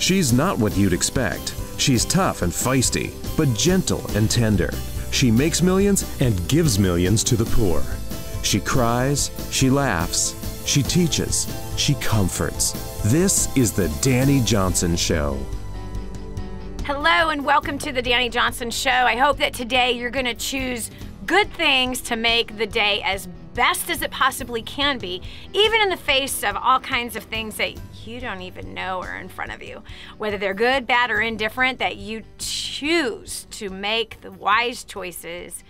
She's not what you'd expect. She's tough and feisty, but gentle and tender. She makes millions and gives millions to the poor. She cries, she laughs, she teaches, she comforts. This is the Dani Johnson Show. Hello and welcome to the Dani Johnson Show. I hope that today you're going to choose good things to make the day as best as it possibly can be, even in the face of all kinds of things that you don't even know are in front of you. Whether they're good, bad, or indifferent, that you choose to make the wise choices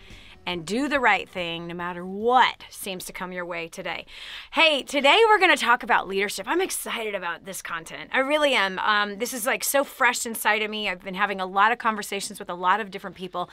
and do the right thing no matter what seems to come your way today. Hey, today we're going to talk about leadership. I'm excited about this content. I really am. This is like so fresh inside of me. I've been having a lot of conversations with a lot of different people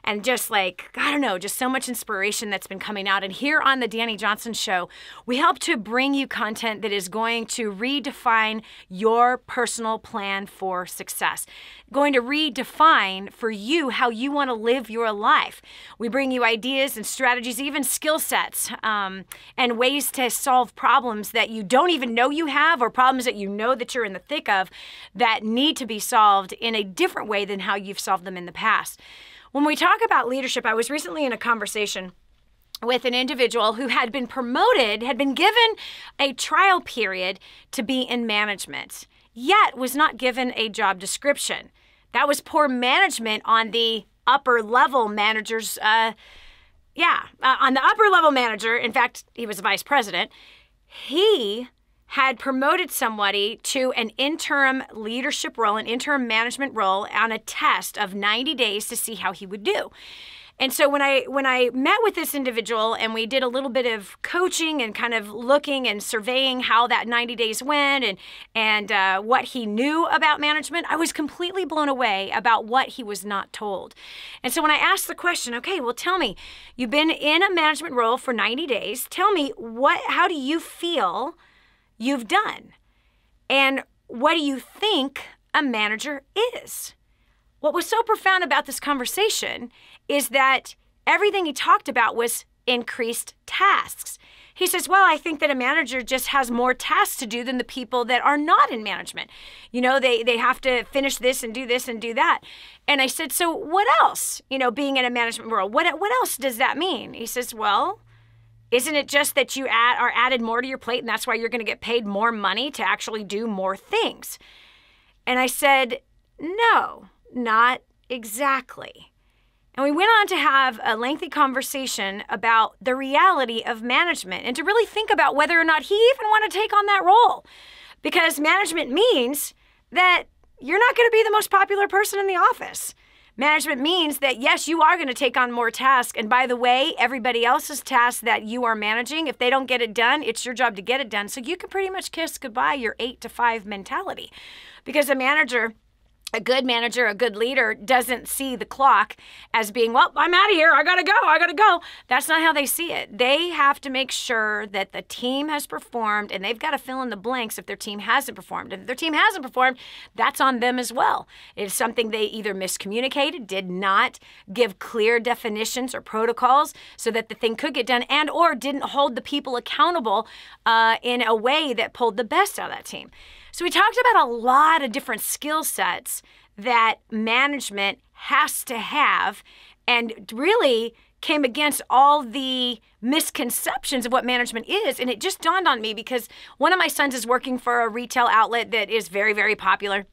and just like, I don't know, just so much inspiration that's been coming out. And here on the Dani Johnson Show, we help to bring you content that is going to redefine your personal plan for success, going to redefine for you how you want to live your life. We bring you ideas and strategies, even skill sets, and ways to solve problems that you don't even know you have, or problems that you know that you're in the thick of that need to be solved in a different way than how you've solved them in the past. When we talk about leadership, I was recently in a conversation with an individual who had been promoted, had been given a trial period to be in management, yet was not given a job description. That was poor management on the upper level managers. On the upper level manager, in fact, he was a vice president, he had promoted somebody to an interim leadership role, an interim management role on a test of 90 days to see how he would do. And so when I met with this individual and we did a little bit of coaching and kind of looking and surveying how that 90 days went and what he knew about management, I was completely blown away about what he was not told. And so when I asked the question, okay, well, tell me, you've been in a management role for 90 days. Tell me, how do you feel you've done? And what do you think a manager is? What was so profound about this conversation is that everything he talked about was increased tasks. He says, well, I think that a manager just has more tasks to do than the people that are not in management. You know, they have to finish this and do that. And I said, so what else, being in a management role, what else does that mean? He says, well, isn't it just that you are added more to your plate and that's why you're going to get paid more money to actually do more things? And I said, no, not exactly. And we went on to have a lengthy conversation about the reality of management and to really think about whether or not he even wanted to take on that role. Because management means that you're not going to be the most popular person in the office. Management means that, yes, you are going to take on more tasks. And by the way, everybody else's tasks that you are managing, if they don't get it done, it's your job to get it done. So you can pretty much kiss goodbye your 8 to 5 mentality. Because a good manager, a good leader doesn't see the clock as being, well, I'm out of here. I got to go. That's not how they see it. They have to make sure that the team has performed, and they've got to fill in the blanks if their team hasn't performed. And if their team hasn't performed, that's on them as well. It's something they either miscommunicated, did not give clear definitions or protocols so that the thing could get done, and or didn't hold the people accountable in a way that pulled the best out of that team. So we talked about a lot of different skill sets that management has to have and really came against all the misconceptions of what management is. And it just dawned on me because one of my sons is working for a retail outlet that is very, very popular.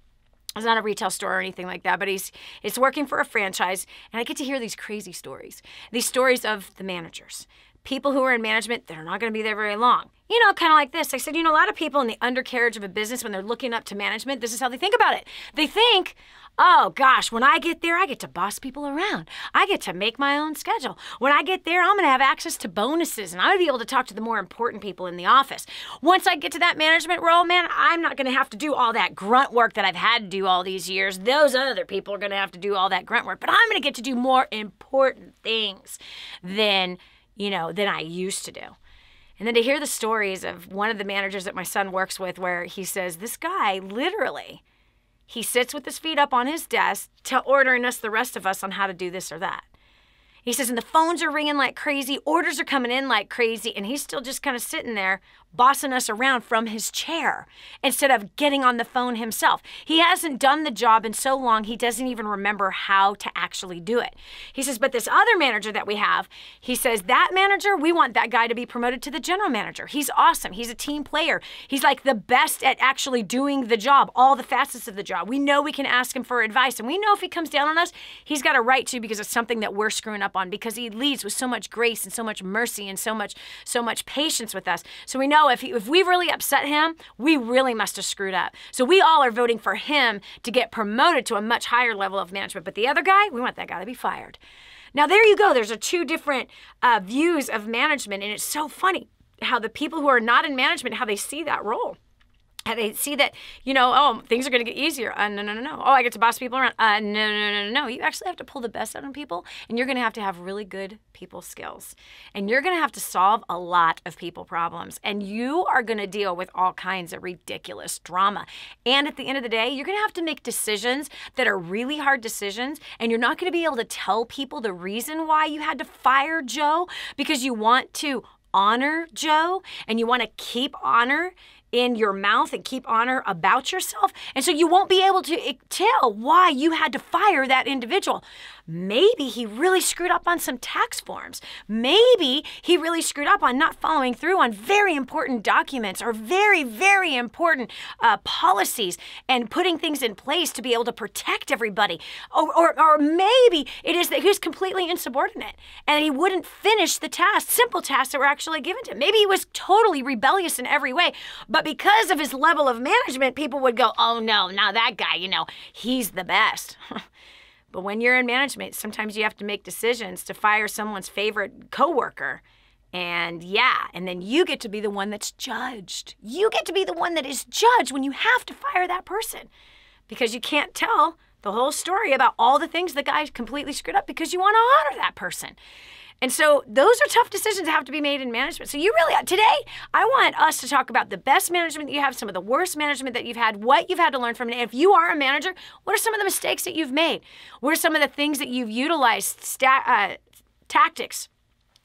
It's not a retail store or anything like that, but he's working for a franchise. And I get to hear these crazy stories, these stories of the managers, people who are in management that are not going to be there very long. Kind of like this. I said, a lot of people in the undercarriage of a business, when they're looking up to management, this is how they think about it. They think, oh gosh, when I get there, I get to boss people around. I get to make my own schedule. When I get there, I'm going to have access to bonuses and I'm going to be able to talk to the more important people in the office. Once I get to that management role, man, I'm not going to have to do all that grunt work that I've had to do all these years. Those other people are going to have to do all that grunt work, but I'm going to get to do more important things than I used to do. And then to hear the stories of one of the managers that my son works with where he says, this guy literally, he sits with his feet up on his desk ordering us, the rest of us, on how to do this or that. He says, and the phones are ringing like crazy, orders are coming in like crazy, and he's still just kind of sitting there bossing us around from his chair instead of getting on the phone himself. He hasn't done the job in so long, he doesn't even remember how to actually do it. He says, but this other manager that we have, he says, that manager, we want that guy to be promoted to the general manager. He's awesome. He's a team player. He's like the best at actually doing the job, all the facets of the job. We know we can ask him for advice, and we know if he comes down on us, he's got a right to, because it's something that we're screwing up on, because he leads with so much grace and so much mercy and so much patience with us. So we know if we really upset him, we really must have screwed up. So we all are voting for him to get promoted to a much higher level of management. But the other guy, we want that guy to be fired. Now, there you go. There's two different views of management, and it's so funny how the people who are not in management, how they see that role. And they see that, oh, things are going to get easier. No. Oh, I get to boss people around. No. You actually have to pull the best out of people, and you're going to have really good people skills. And you're going to have to solve a lot of people problems. And you are going to deal with all kinds of ridiculous drama. And at the end of the day, you're going to have to make decisions that are really hard decisions, and you're not going to be able to tell people the reason why you had to fire Joe, because you want to honor Joe, and you want to keep honor in your mouth and keep honor about yourself. And so you won't be able to tell why you had to fire that individual. Maybe he really screwed up on some tax forms. Maybe he really screwed up on not following through on very important documents or very, very important policies and putting things in place to be able to protect everybody. Or maybe it is that he was completely insubordinate and he wouldn't finish the tasks, simple tasks that were actually given to him. Maybe he was totally rebellious in every way, but because of his level of management, people would go, oh no, now that guy, he's the best. But when you're in management, sometimes you have to make decisions to fire someone's favorite coworker. And then you get to be the one that's judged. You get to be the one that is judged when you have to fire that person, because you can't tell the whole story about all the things the guy completely screwed up because you want to honor that person. And so those are tough decisions that have to be made in management. So today, I want us to talk about the best management that you have, some of the worst management that you've had, what you've had to learn from it. And if you are a manager, what are some of the mistakes that you've made? What are some of the things that you've utilized, tactics,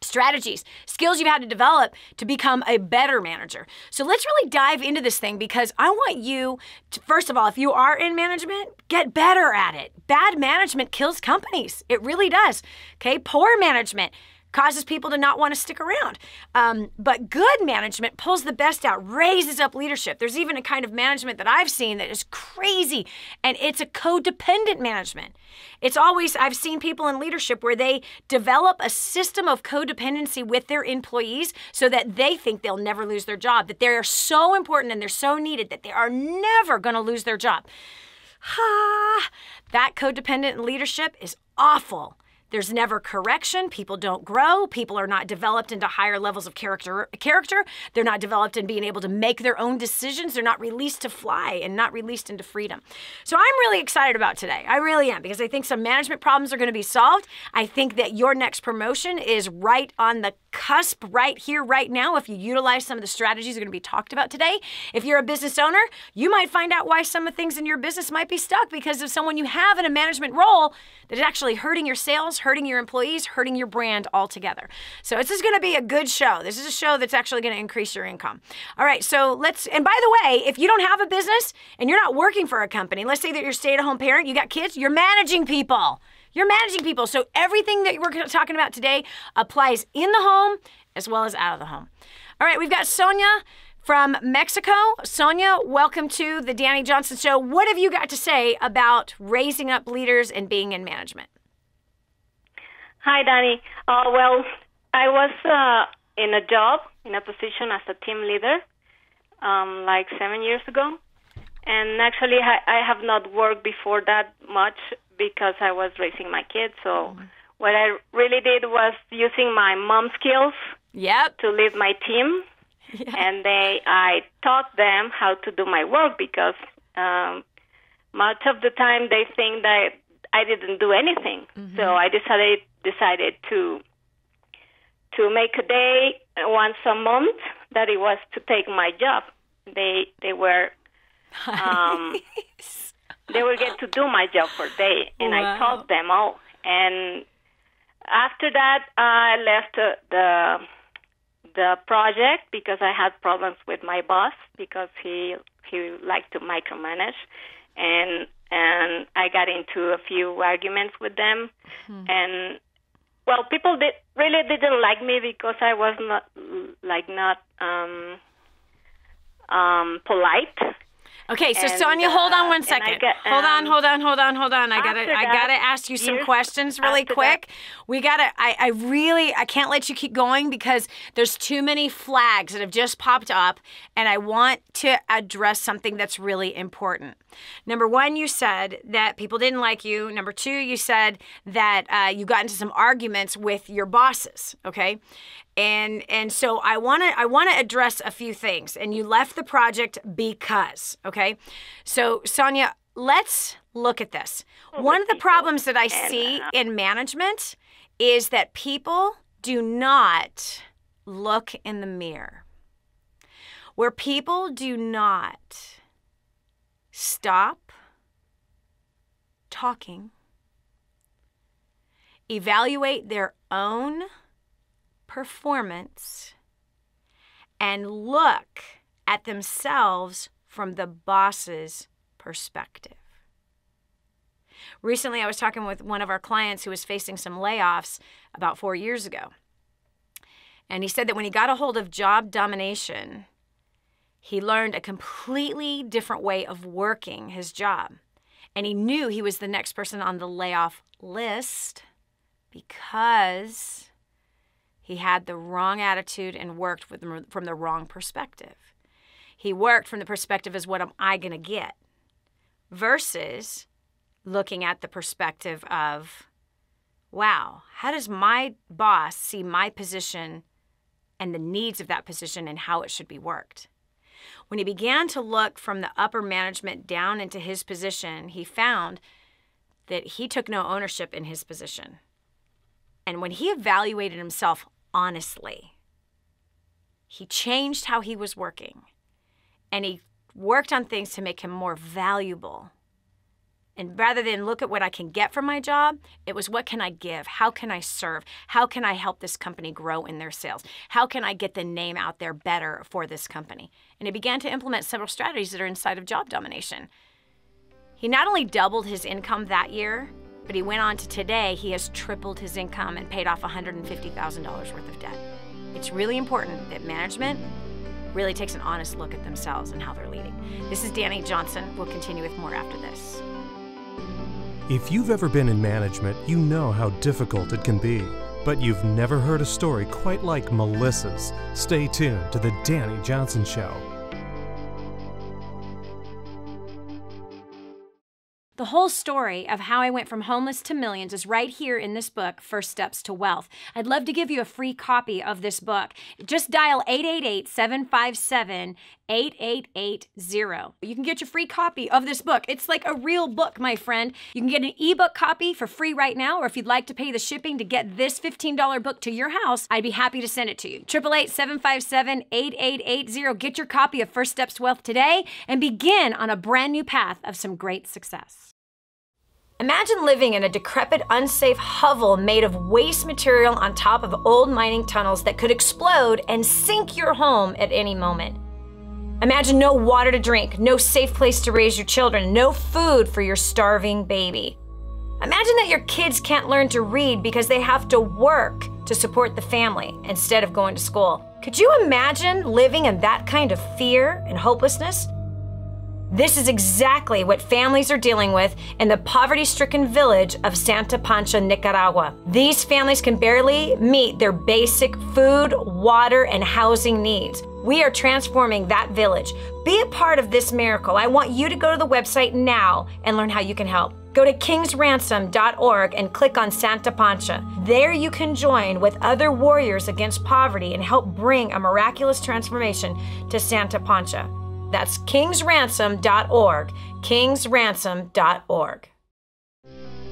strategies, skills you've had to develop to become a better manager? So let's really dive into this thing, because I want you to, first of all, if you are in management, get better at it. Bad management kills companies. It really does. Okay, poor management causes people to not want to stick around. But good management pulls the best out, raises up leadership. There's even a kind of management that I've seen that is crazy, and it's a codependent management. I've seen people in leadership where they develop a system of codependency with their employees so that they think they'll never lose their job, that they're so important and they're so needed that they are never going to lose their job. That codependent leadership is awful. There's never correction. People don't grow. People are not developed into higher levels of character. They're not developed in being able to make their own decisions. They're not released to fly and not released into freedom. So I'm really excited about today. I really am, because I think some management problems are going to be solved. I think that your next promotion is right on the cusp, right here, right now, if you utilize some of the strategies that are going to be talked about today. If you're a business owner, you might find out why some of the things in your business might be stuck because of someone you have in a management role that is actually hurting your sales, hurting your employees, hurting your brand altogether. So this is going to be a good show. This is a show that's actually going to increase your income. All right, so and by the way, if you don't have a business and you're not working for a company, let's say that you're a stay-at-home parent, you got kids, you're managing people. You're managing people. So everything that we're talking about today applies in the home as well as out of the home. All right, we've got Sonia from Mexico. Sonia, welcome to the Dani Johnson Show. What have you got to say about raising up leaders and being in management? Hi, Dani. Well, I was in a job, in a position as a team leader, like 7 years ago. And actually, I have not worked before that much because I was raising my kids. So what I really did was using my mom skills to lead my team. Yeah. And I taught them how to do my work because much of the time they think that I didn't do anything. Mm-hmm. So I decided to make a day once a month that it was to take my job. They were they will get to do my job for a day, and wow. I taught them all. And After that, I left the project because I had problems with my boss because he liked to micromanage, and I got into a few arguments with them, and well, people really didn't like me because I was not polite. Okay, so Sonia, hold on one second. Hold on. I gotta ask you some questions really quick. I can't let you keep going because there's too many flags that have just popped up, and I want to address something that's really important. Number one, you said that people didn't like you. Number two, you said that you got into some arguments with your bosses. Okay. And so I want to address a few things. And you left the project because, okay? So Sonia, let's look at this. One of the problems that I see in management is that people do not look in the mirror. Where people do not stop talking, evaluate their own performance, and look at themselves from the boss's perspective. Recently, I was talking with one of our clients who was facing some layoffs about 4 years ago. And he said that when he got a hold of job domination, he learned a completely different way of working his job. And he knew he was the next person on the layoff list because he had the wrong attitude and worked from the wrong perspective. He worked from the perspective as what am I going to get versus looking at the perspective of, wow, how does my boss see my position and the needs of that position and how it should be worked? When he began to look from the upper management down into his position, he found that he took no ownership in his position. And when he evaluated himself honestly, he changed how he was working, and he worked on things to make him more valuable. And rather than look at what I can get from my job, it was what can I give? How can I serve? How can I help this company grow in their sales? How can I get the name out there better for this company? And he began to implement several strategies that are inside of job domination. He not only doubled his income that year, but he went on to today, he has tripled his income and paid off $150,000 worth of debt. It's really important that management really takes an honest look at themselves and how they're leading. This is Dani Johnson. We'll continue with more after this. If you've ever been in management, you know how difficult it can be. But you've never heard a story quite like Melissa's. Stay tuned to The Dani Johnson Show. The whole story of how I went from homeless to millions is right here in this book, First Steps to Wealth. I'd love to give you a free copy of this book. Just dial 888-757-8880. You can get your free copy of this book. It's like a real book, my friend. You can get an ebook copy for free right now, or if you'd like to pay the shipping to get this $15 book to your house, I'd be happy to send it to you. 888-757-8880. Get your copy of First Steps to Wealth today and begin on a brand new path of some great success. Imagine living in a decrepit, unsafe hovel made of waste material on top of old mining tunnels that could explode and sink your home at any moment. Imagine no water to drink, no safe place to raise your children, no food for your starving baby. Imagine that your kids can't learn to read because they have to work to support the family instead of going to school. Could you imagine living in that kind of fear and hopelessness? This is exactly what families are dealing with in the poverty-stricken village of Santa Pancha, Nicaragua. These families can barely meet their basic food, water, and housing needs. We are transforming that village. Be a part of this miracle. I want you to go to the website now and learn how you can help. Go to kingsransom.org and click on Santa Pancha. There you can join with other warriors against poverty and help bring a miraculous transformation to Santa Pancha. That's kingsransom.org, kingsransom.org.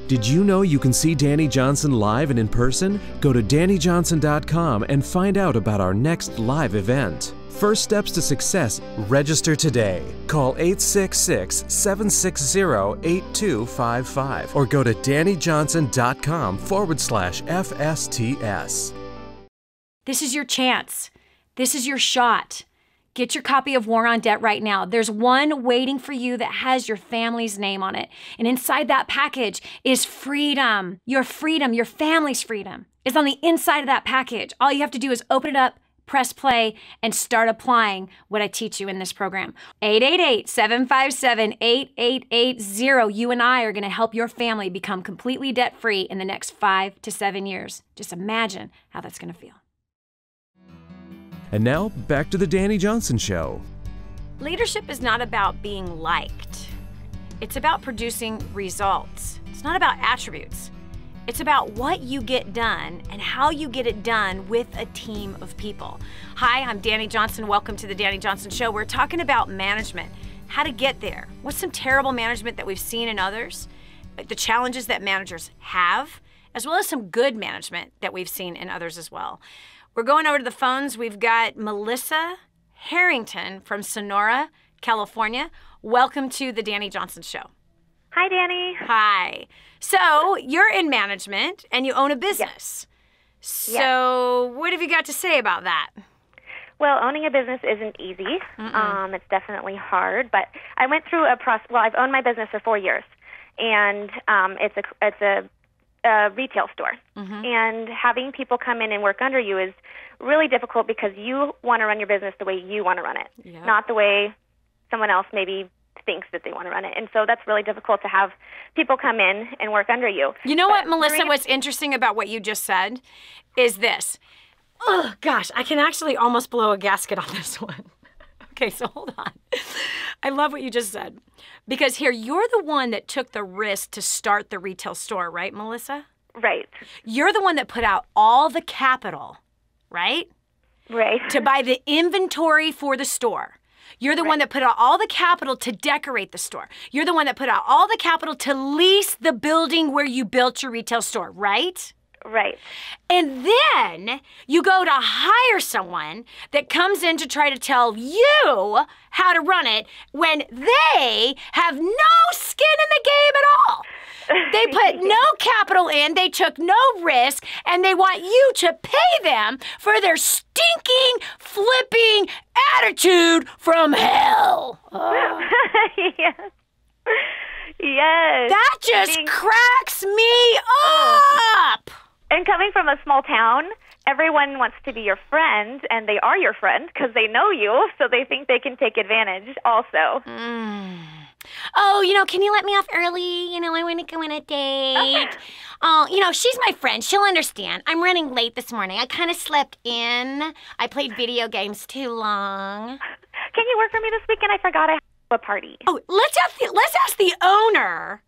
Did you know you can see Dani Johnson live and in person? Go to DaniJohnson.com and find out about our next live event. First steps to success. Register today. Call 866-760-8255 or go to DaniJohnson.com/FSTS. This is your chance. This is your shot. Get your copy of War on Debt right now. There's one waiting for you that has your family's name on it. And inside that package is freedom. Your family's freedom is on the inside of that package. All you have to do is open it up, press play, and start applying what I teach you in this program. 888-757-8880. You and I are going to help your family become completely debt-free in the next 5 to 7 years. Just imagine how that's going to feel. And now, back to the Dani Johnson Show. Leadership is not about being liked. It's about producing results. It's not about attributes. It's about what you get done and how you get it done with a team of people. Hi, I'm Dani Johnson. Welcome to the Dani Johnson Show. We're talking about management, how to get there. What's some terrible management that we've seen in others, the challenges that managers have, as well as some good management that we've seen in others as well. We're going over to the phones. We've got Melissa Harrington from Sonora, California. Welcome to the Dani Johnson Show. Hi, Dani. Hi. So you're in management and you own a business. Yes. So what have you got to say about that? Well, owning a business isn't easy. It's definitely hard. But I went through a process. Well, I've owned my business for 4 years, and it's a retail store. And having people come in and work under you is really difficult because you want to run your business the way you want to run it, not the way someone else maybe thinks that they want to run it. And so that's really difficult to have people come in and work under you. You know what, Melissa, what's interesting about what you just said is this. Oh, gosh, I can actually almost blow a gasket on this one. Okay, so hold on. I love what you just said. Because here, you're the one that took the risk to start the retail store, right, Melissa? Right. You're the one that put out all the capital, right? Right. To buy the inventory for the store. You're the one that put out all the capital to decorate the store. You're the one that put out all the capital to lease the building where you built your retail store, right? Right. And then you go to hire someone that comes in to try to tell you how to run it when they have no skin in the game at all. They put no capital in, they took no risk, and they want you to pay them for their stinking, flipping attitude from hell. Oh. Yes. Yes. That just cracks me up. And coming from a small town, everyone wants to be your friend, and they are your friend because they know you, so they think they can take advantage also. Oh, can you let me off early? I want to go on a date. Okay. Oh, she's my friend. She'll understand. I'm running late this morning. I kind of slept in. I played video games too long. Can you work for me this weekend? I forgot I have a party. Oh, let's ask the owner.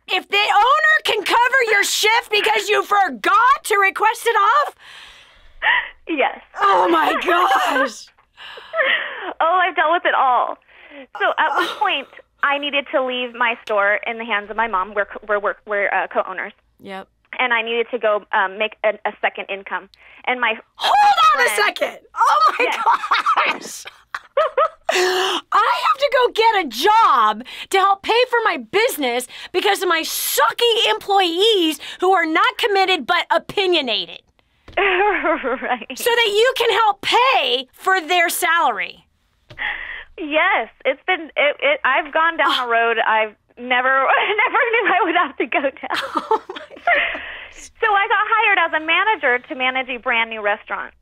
If the owner can cover your shift because you forgot to request it off? Yes. Oh, my gosh. Oh, I've dealt with it all. So at one point, I needed to leave my store in the hands of my mom. We're co-owners. Yep. And I needed to go make a second income. And my Hold on a second. Oh, my gosh. I have to go get a job to help pay for my business because of my sucky employees who are not committed but opinionated. Right. So that you can help pay for their salary. Yes, it's been. I've gone down a road I've never knew I would have to go down. Oh my gosh. So I got hired as a manager to manage a brand new restaurant.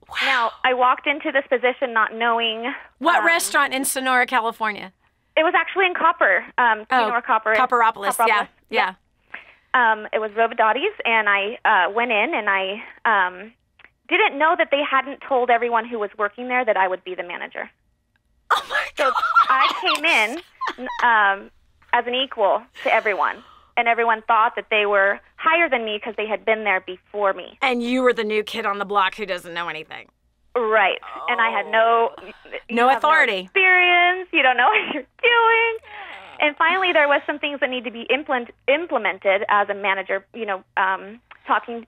Wow. Now, I walked into this position not knowing... What restaurant in Sonora, California? It was actually in Copper. You know where Copper is? Copperopolis, yeah. It was Rovidotti's, and I went in, and I didn't know that they hadn't told everyone who was working there that I would be the manager. Oh, my God. So I came in as an equal to everyone. And everyone thought that they were higher than me because they had been there before me. And you were the new kid on the block who doesn't know anything. Right. Oh. And I had no authority. No experience. You don't know what you're doing. And finally, there was some things that need to be implemented as a manager, talking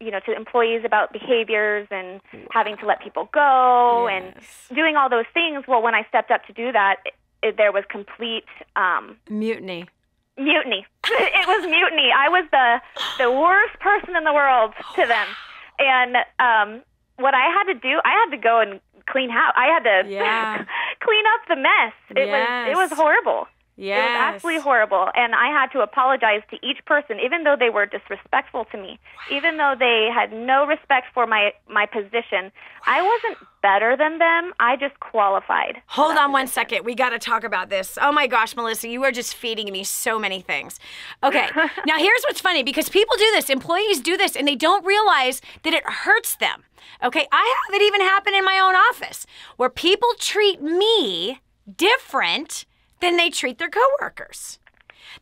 to employees about behaviors and having to let people go and doing all those things. Well, when I stepped up to do that, there was complete mutiny. Mutiny. It was mutiny. I was the worst person in the world to them. And what I had to do, I had to go and clean house. I had to clean up the mess. It was horrible. Yes. It was absolutely horrible. And I had to apologize to each person, even though they were disrespectful to me, even though they had no respect for my position. I wasn't better than them. I just qualified. Hold on one second. We got to talk about this. Oh my gosh, Melissa, you are just feeding me so many things. Okay, now here's what's funny, because people do this, employees do this, and they don't realize that it hurts them. Okay, I have it even happen in my own office, where people treat me different than they treat their coworkers.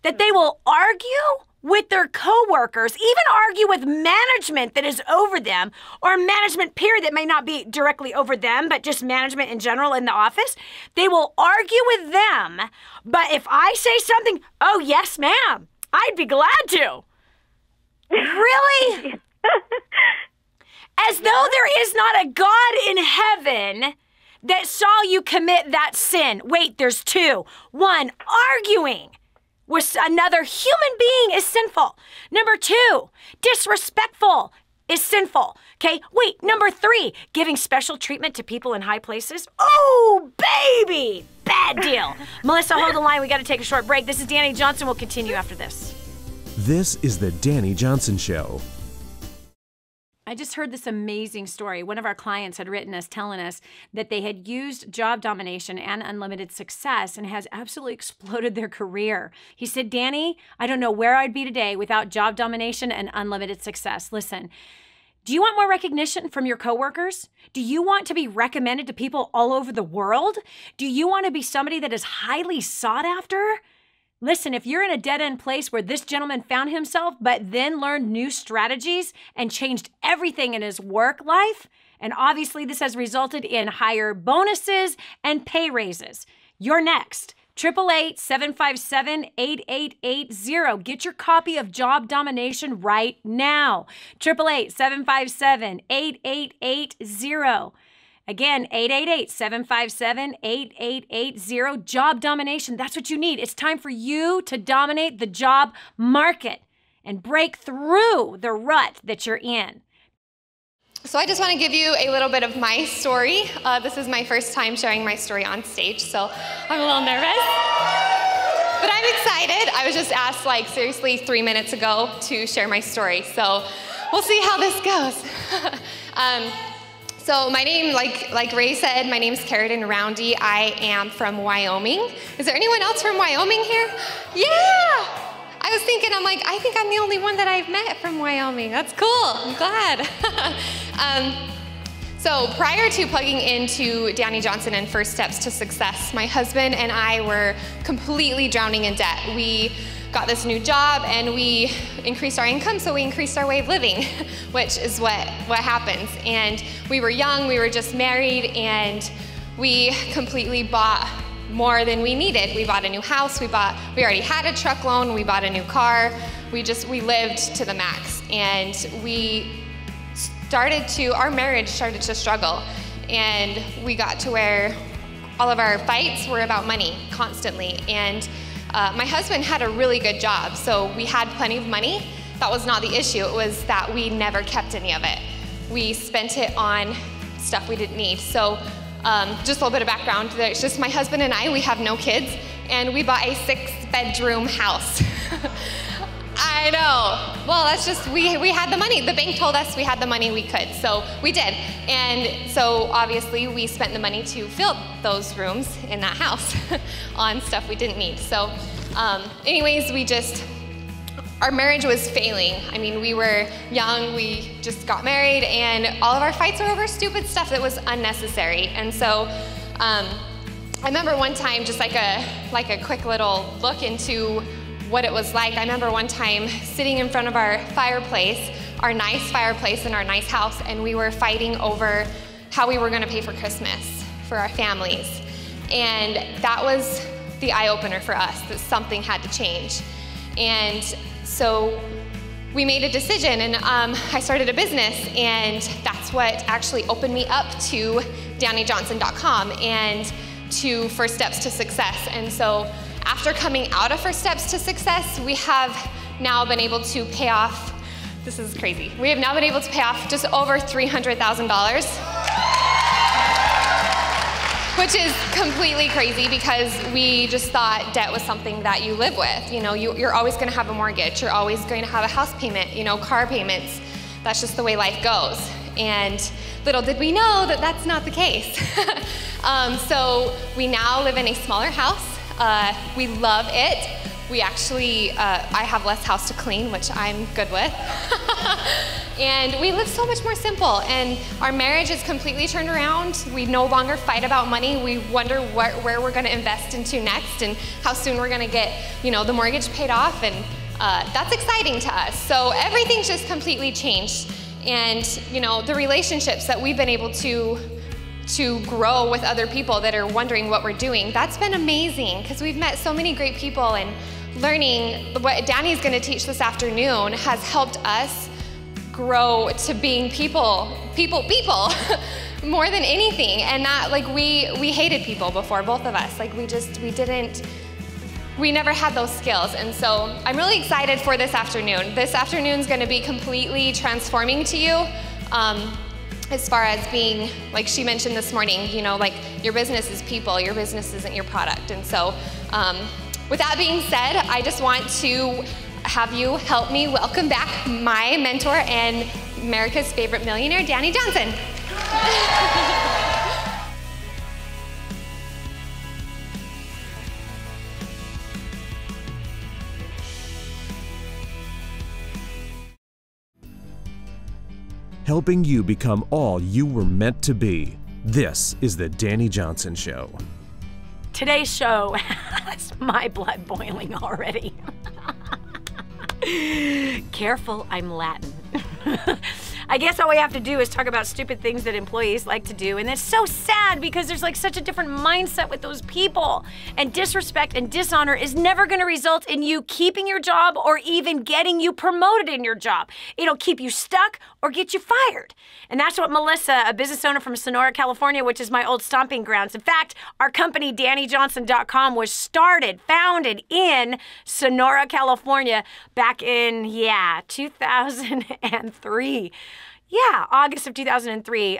That they will argue with their coworkers, even argue with management that is over them, or management period that may not be directly over them, but just management in general in the office. They will argue with them, but if I say something, oh yes ma'am, I'd be glad to. Really? As though there is not a God in heaven that saw you commit that sin. Wait, there's two. One, arguing with another human being is sinful. Number two, disrespectful is sinful. Okay, wait, number three, giving special treatment to people in high places. Oh, baby, bad deal. Melissa, hold the line. We got to take a short break. This is Dani Johnson. We'll continue after this. This is the Dani Johnson Show. I just heard this amazing story. One of our clients had written us telling us that they had used job domination and unlimited success and has absolutely exploded their career. He said, Dani, I don't know where I'd be today without job domination and unlimited success. Listen, do you want more recognition from your coworkers? Do you want to be recommended to people all over the world? Do you want to be somebody that is highly sought after? Listen, if you're in a dead-end place where this gentleman found himself, but then learned new strategies and changed everything in his work life, and obviously this has resulted in higher bonuses and pay raises, you're next. 888-757-8880. Get your copy of Job Domination right now. 888-757-8880. Again, 888-757-8880, Job Domination. That's what you need. It's time for you to dominate the job market and break through the rut that you're in. So I just want to give you a little bit of my story. This is my first time sharing my story on stage, so I'm a little nervous. But I'm excited. I was just asked, seriously 3 minutes ago to share my story. So we'll see how this goes. So my name, like Ray said, my name's Carradine Roundy. I am from Wyoming. Is there anyone else from Wyoming here? Yeah! I was thinking, I think I'm the only one that I've met from Wyoming. That's cool, I'm glad. So prior to plugging into Dani Johnson and First Steps to Success, my husband and I were completely drowning in debt. We got this new job and we increased our income, so we increased our way of living, which is what happens. And we were young, we were just married, and we completely bought more than we needed. We bought a new house, we already had a truck loan, we bought a new car, we lived to the max. And our marriage started to struggle. And we got to where all of our fights were about money constantly. And my husband had a really good job, so we had plenty of money. That was not the issue. It was that we never kept any of it. We spent it on stuff we didn't need. So just a little bit of background. There's just my husband and I, we have no kids, and we bought a 6-bedroom house. I know. Well, that's just, we had the money. The bank told us we had the money we could, so we did. And so obviously we spent the money to fill those rooms in that house on stuff we didn't need. So anyways, our marriage was failing. I mean, we were young, we just got married, and all of our fights were over stupid stuff that was unnecessary. And so I remember one time, just like a quick little look into what it was like. I remember one time sitting in front of our fireplace, our nice fireplace in our nice house, and we were fighting over how we were gonna pay for Christmas for our families. And that was the eye-opener for us, that something had to change. And so we made a decision, and I started a business, and that's what actually opened me up to DaniJohnson.com and to First Steps to Success. And so after coming out of First Steps to Success, we have now been able to pay off, this is crazy, we have now been able to pay off just over $300,000. Which is completely crazy because we just thought debt was something that you live with. You know, you're always gonna have a mortgage, you're always going to have a house payment, you know, car payments. That's just the way life goes. And little did we know that that's not the case. So we now live in a smaller house. We love it. We actually, I have less house to clean, which I'm good with. And we live so much more simple, and our marriage is completely turned around. We no longer fight about money. We wonder where we're gonna invest into next and how soon we're gonna get, you know, the mortgage paid off, and that's exciting to us. So everything's just completely changed. And, you know, the relationships that we've been able to grow with other people that are wondering what we're doing, that's been amazing because we've met so many great people, and learning what Dani's gonna teach this afternoon has helped us grow to being people more than anything. And that, like, we hated people before, both of us. Like, we never had those skills. And so I'm really excited for this afternoon. This afternoon's gonna be completely transforming to you. As far as being, like she mentioned this morning, you know, like, your business is people, your business isn't your product. And so with that being said, I just want to have you help me welcome back my mentor and America's favorite millionaire, Dani Johnson. Helping you become all you were meant to be. This is the Dani Johnson Show. Today's show has my blood boiling already. Careful, I'm Latin. I guess all we have to do is talk about stupid things that employees like to do, and it's so sad because there's like such a different mindset with those people, and disrespect and dishonor is never going to result in you keeping your job or even getting you promoted in your job. It'll keep you stuck or get you fired. And that's what Melissa, a business owner from Sonora, California, which is my old stomping grounds. In fact, our company, DaniJohnson.com, was founded in Sonora, California back in, 2003. Yeah, August of 2003,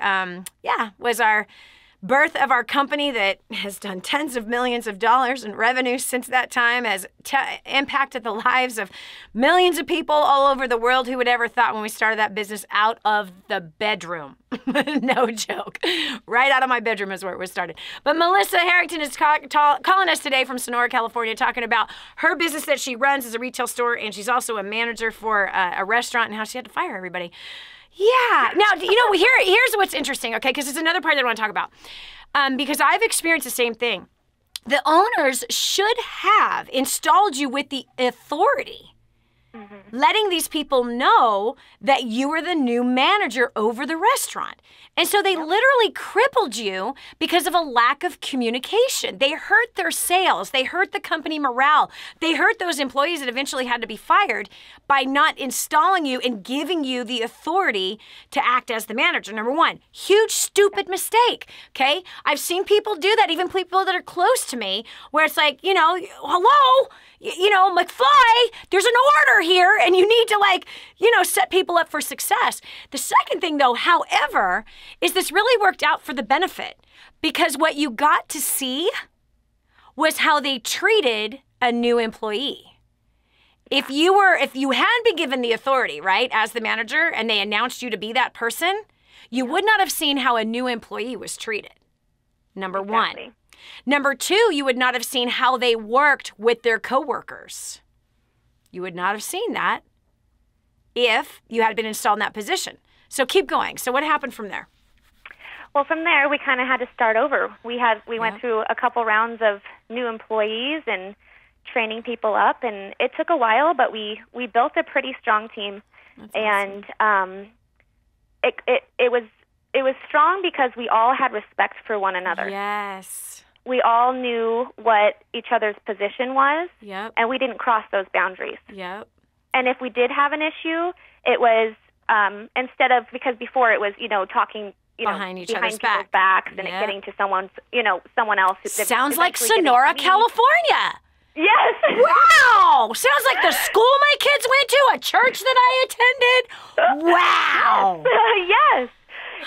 was our birth of our company that has done tens of millions of dollars in revenue since that time, has impacted the lives of millions of people all over the world. Who would ever thought when we started that business out of the bedroom? No joke. Right out of my bedroom is where it was started. But Melissa Harrington is calling us today from Sonora, California, talking about her business that she runs as a retail store, and she's also a manager for a restaurant, and how she had to fire everybody. Yeah. Now, you know, here's what's interesting, okay, because it's another part that I want to talk about. Because I've experienced the same thing. The owners should have installed you with the authority, letting these people know that you were the new manager over the restaurant. And so they literally crippled you because of a lack of communication. They hurt their sales. They hurt the company morale. They hurt those employees that eventually had to be fired by not installing you and giving you the authority to act as the manager. Number one, huge, stupid mistake, okay? I've seen people do that, even people that are close to me, where it's like, you know, hello, you know, McFly, there's an order here, and you need to, like, you know, set people up for success. The second thing, though, however, is this really worked out for the benefit, because what you got to see was how they treated a new employee. If you hadn't been given the authority, right, as the manager, and they announced you to be that person, you would not have seen how a new employee was treated. Number one. Number two, you would not have seen how they worked with their coworkers. You would not have seen that if you had been installed in that position. So keep going. So what happened from there? Well, from there, we kind of had to start over. We went through a couple rounds of new employees and training people up, and it took a while, but we built a pretty strong team. That's and awesome. It was strong because we all had respect for one another. Yes. We all knew what each other's position was, yep, and we didn't cross those boundaries. Yep. And if we did have an issue, it was instead of, because before it was, talking behind each other's people's backs and it getting to someone else. Sounds like Sonora, California. Yes. Wow. Sounds like the school my kids went to, a church that I attended. Wow. Yes.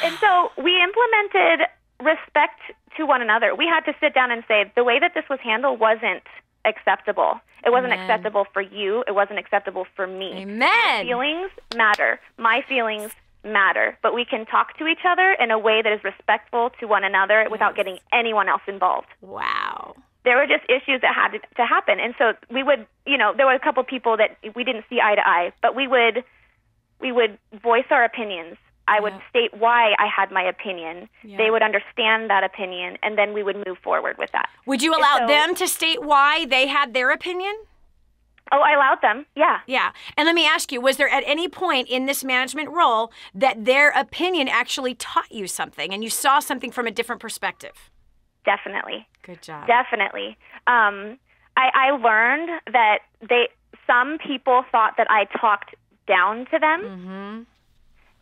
And so we implemented respect to one another. We had to sit down and say the way that this was handled wasn't acceptable. It wasn't acceptable for you. It wasn't acceptable for me. Amen. My feelings matter. My feelings matter. But we can talk to each other in a way that is respectful to one another without getting anyone else involved. Wow. There were just issues that had to happen. And so we would, there were a couple people that we didn't see eye to eye, but we would voice our opinions. I would state why I had my opinion. Yeah. They would understand that opinion, and then we would move forward with that. Would you allow them to state why they had their opinion? Oh, I allowed them, yeah. Yeah. And let me ask you, was there at any point in this management role that their opinion actually taught you something and you saw something from a different perspective? Definitely. Good job. Definitely. I learned that some people thought that I talked down to them. Mm-hmm.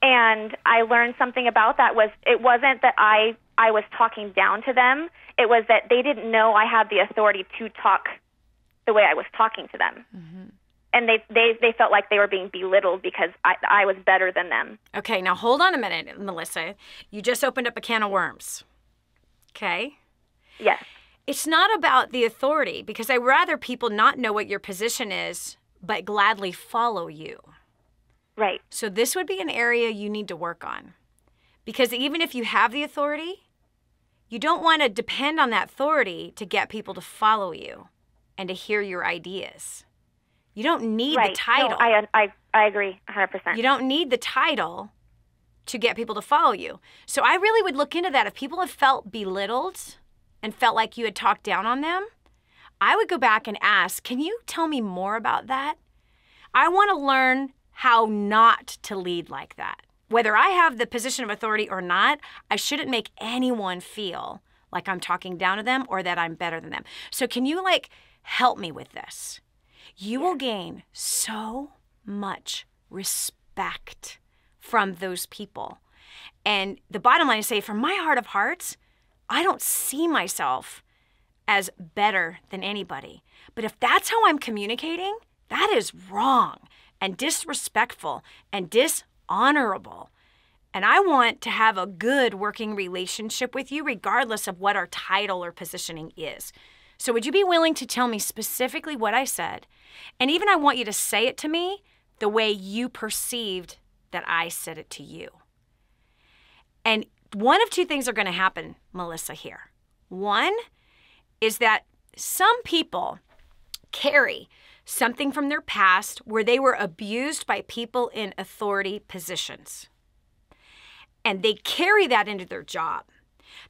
And I learned something about that it wasn't that I was talking down to them. It was that they didn't know I had the authority to talk the way I was talking to them. Mm-hmm. And they felt like they were being belittled because I was better than them. Okay, now hold on a minute, Melissa. You just opened up a can of worms. Okay? Yes. It's not about the authority, because I'd rather people not know what your position is, but gladly follow you. Right. So this would be an area you need to work on. Because even if you have the authority, you don't want to depend on that authority to get people to follow you and to hear your ideas. You don't need the title. No, I agree 100%. You don't need the title to get people to follow you. So I really would look into that. If people have felt belittled and felt like you had talked down on them, I would go back and ask, can you tell me more about that? I want to learn how not to lead like that. Whether I have the position of authority or not, I shouldn't make anyone feel like I'm talking down to them or that I'm better than them. So can you help me with this? You will gain so much respect from those people. And the bottom line is, say, from my heart of hearts, I don't see myself as better than anybody. But if that's how I'm communicating, that is wrong and disrespectful and dishonorable. And I want to have a good working relationship with you regardless of what our title or positioning is. So would you be willing to tell me specifically what I said? And even I want you to say it to me the way you perceived that I said it to you. And one of two things are going to happen, Melissa, here. One is that some people carry something from their past where they were abused by people in authority positions. And they carry that into their job.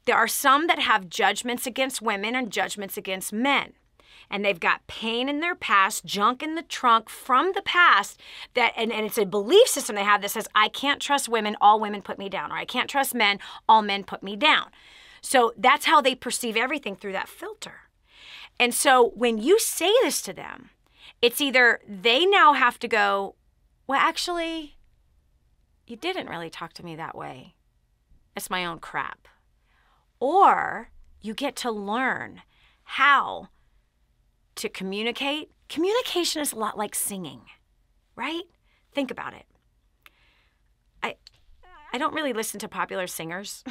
There are some that have judgments against women and judgments against men. And they've got pain in their past, junk in the trunk from the past, and it's a belief system they have that says, I can't trust women, all women put me down. Or I can't trust men, all men put me down. So that's how they perceive everything, through that filter. And so when you say this to them, it's either they now have to go, well, actually, you didn't really talk to me that way. It's my own crap. Or you get to learn how to communicate. Communication is a lot like singing, right? Think about it. I don't really listen to popular singers.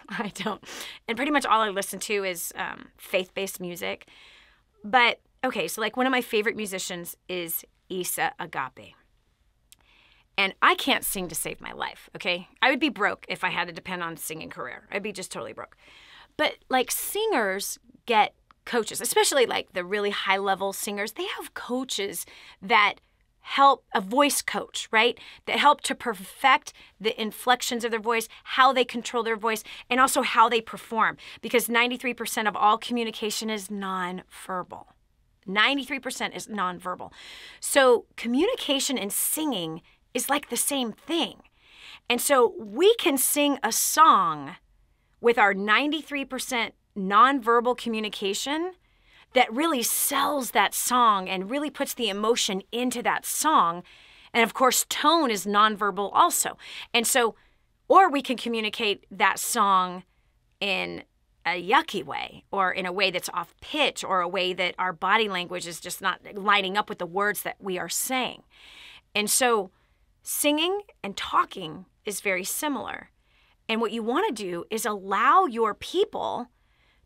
I don't. And pretty much all I listen to is faith-based music. But, okay, so one of my favorite musicians is Isa Agape. And I can't sing to save my life, okay? I would be broke if I had to depend on a singing career. I'd be just totally broke. But, singers get coaches, especially, the really high-level singers. They have coaches that help, a voice coach, right? That help to perfect the inflections of their voice, how they control their voice, and also how they perform. Because 93% of all communication is nonverbal. 93% is nonverbal. So communication and singing is like the same thing. And so we can sing a song with our 93% nonverbal communication that really sells that song and really puts the emotion into that song. And of course, tone is nonverbal also. And so, or we can communicate that song in a yucky way, or in a way that's off pitch, or a way that our body language is just not lining up with the words that we are saying. And so singing and talking is very similar. And what you want to do is allow your people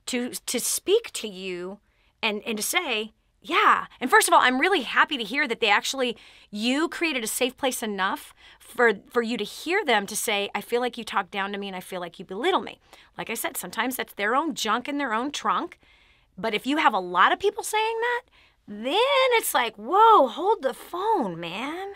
to speak to you and to say, yeah. And first of all, I'm really happy to hear that you created a safe place enough for you to hear them to say, I feel like you talk down to me and I feel like you belittle me. Like I said, sometimes that's their own junk in their own trunk. But if you have a lot of people saying that, then it's like, whoa, hold the phone, man.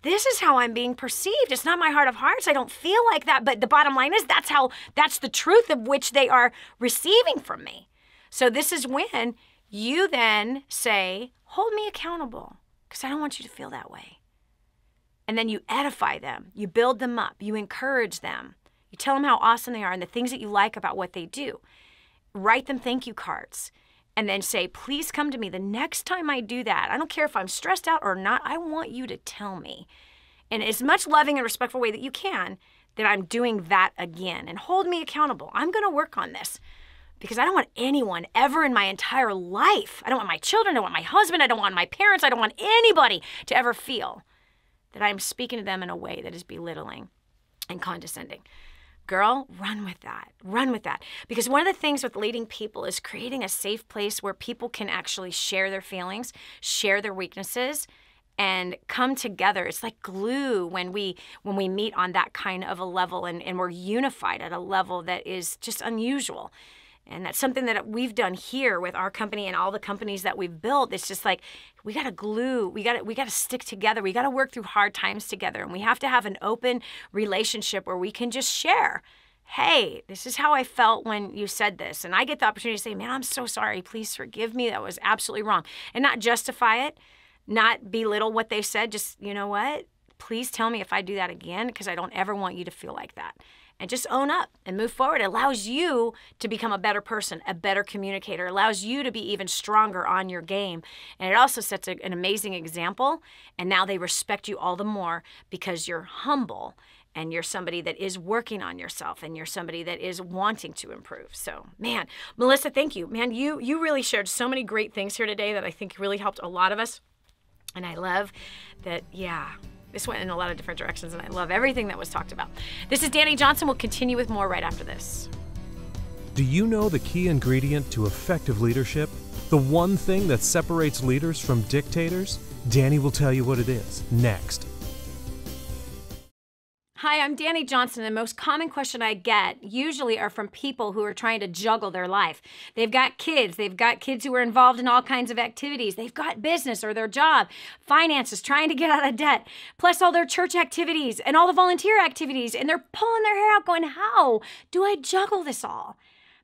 This is how I'm being perceived. It's not my heart of hearts. I don't feel like that. But the bottom line is that's the truth of which they are receiving from me. So this is when you then say, hold me accountable, because I don't want you to feel that way. And then you edify them. You build them up. You encourage them. You tell them how awesome they are and the things that you like about what they do. Write them thank you cards. And then say, please come to me the next time I do that. I don't care if I'm stressed out or not. I want you to tell me in as much loving and respectful way that you can that I'm doing that again. And hold me accountable. I'm going to work on this. Because I don't want anyone ever in my entire life, I don't want my children, I don't want my husband, I don't want my parents, I don't want anybody to ever feel that I'm speaking to them in a way that is belittling and condescending. Girl, run with that. Run with that. Because one of the things with leading people is creating a safe place where people can actually share their feelings, share their weaknesses, and come together. It's like glue when we meet on that kind of a level and we're unified at a level that is just unusual. And that's something that we've done here with our company and all the companies that we've built. It's just like, we got to glue, we got to stick together. We got to work through hard times together. And we have to have an open relationship where we can just share, hey, this is how I felt when you said this. And I get the opportunity to say, man, I'm so sorry. Please forgive me. That was absolutely wrong. And not justify it, not belittle what they said. Just, you know what? Please tell me if I do that again, because I don't ever want you to feel like that. And just own up and move forward. It allows you to become a better person, a better communicator. It allows you to be even stronger on your game. And it also sets an amazing example. And now they respect you all the more because you're humble and you're somebody that is working on yourself and you're somebody that is wanting to improve. So, man, Melissa, thank you. Man, you really shared so many great things here today that I think really helped a lot of us. And I love that, yeah. This went in a lot of different directions, and I love everything that was talked about. This is Dani Johnson. We'll continue with more right after this. Do you know the key ingredient to effective leadership? The one thing that separates leaders from dictators? Dani will tell you what it is next. Hi, I'm Dani Johnson. The most common question I get usually are from people who are trying to juggle their life. They've got kids who are involved in all kinds of activities. They've got business or their job, finances, trying to get out of debt, plus all their church activities and all the volunteer activities. And they're pulling their hair out going, how do I juggle this all?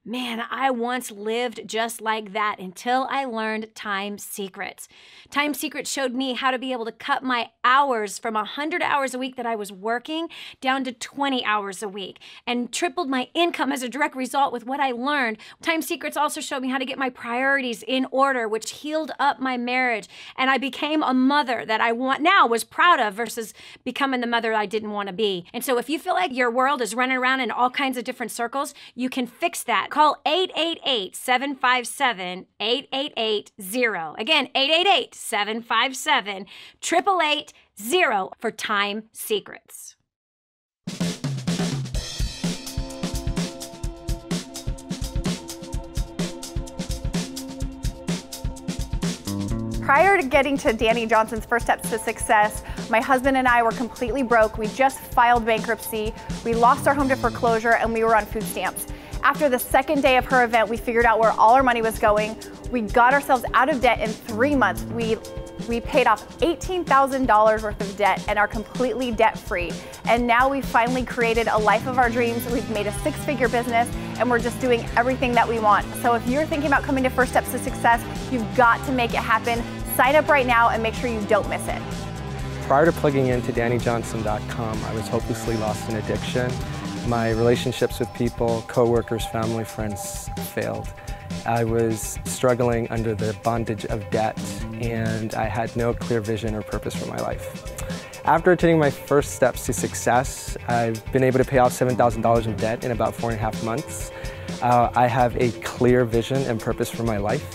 Man, I once lived just like that until I learned Time Secrets. Time Secrets showed me how to be able to cut my hours from 100 hours a week that I was working down to 20 hours a week and tripled my income as a direct result with what I learned. Time Secrets also showed me how to get my priorities in order, which healed up my marriage. And I became a mother that I was proud of versus becoming the mother I didn't want to be. And so if you feel like your world is running around in all kinds of different circles, you can fix that. Call 888-757-8880. Again, 888-757-8880 for Time Secrets. Prior to getting to Dani Johnson's First Steps to Success, my husband and I were completely broke. We just filed bankruptcy. We lost our home to foreclosure and we were on food stamps. After the second day of her event, we figured out where all our money was going. We got ourselves out of debt in 3 months. We paid off $18,000 worth of debt and are completely debt-free. And now we've finally created a life of our dreams. We've made a 6-figure business and we're just doing everything that we want. So if you're thinking about coming to First Steps to Success, you've got to make it happen. Sign up right now and make sure you don't miss it. Prior to plugging into DaniJohnson.com, I was hopelessly lost in addiction. My relationships with people, coworkers, family, friends failed. I was struggling under the bondage of debt, and I had no clear vision or purpose for my life. After taking my first steps to success, I've been able to pay off $7,000 in debt in about 4.5 months. I have a clear vision and purpose for my life.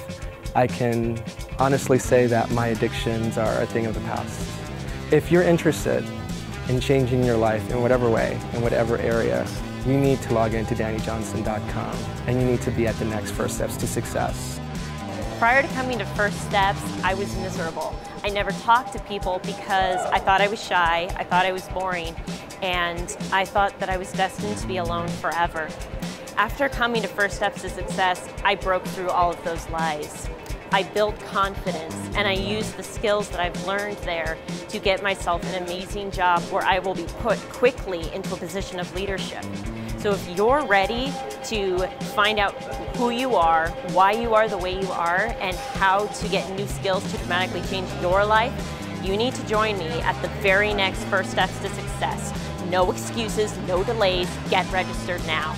I can honestly say that my addictions are a thing of the past. If you're interested in changing your life in whatever way, in whatever area, you need to log into DaniJohnson.com, and you need to be at the next first steps to success. Prior to coming to First Steps, I was miserable. I never talked to people because I thought I was shy, I thought I was boring, and I thought that I was destined to be alone forever. After coming to First Steps to Success, I broke through all of those lies. I built confidence, and I used the skills that I've learned there to get myself an amazing job where I will be put quickly into a position of leadership. So if you're ready to find out who you are, why you are the way you are, and how to get new skills to dramatically change your life, you need to join me at the very next First Steps to Success. No excuses, no delays, get registered now.